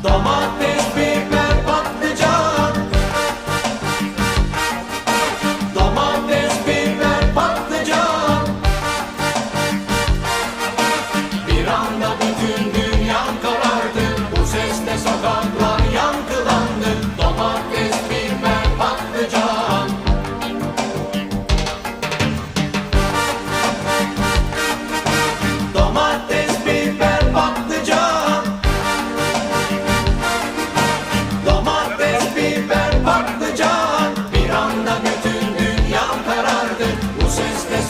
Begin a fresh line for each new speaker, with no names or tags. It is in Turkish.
Domates, biber, patlıcan. Domates, biber, patlıcan. Bir anda bütün dünya karardı. Bu sesle sokaklar yankılandı. Domates, biber, patlıcan. Domates, biber, patlıcan. Domates, biber, patlıcan. Bir anda bütün dünya karardı. Bu sesle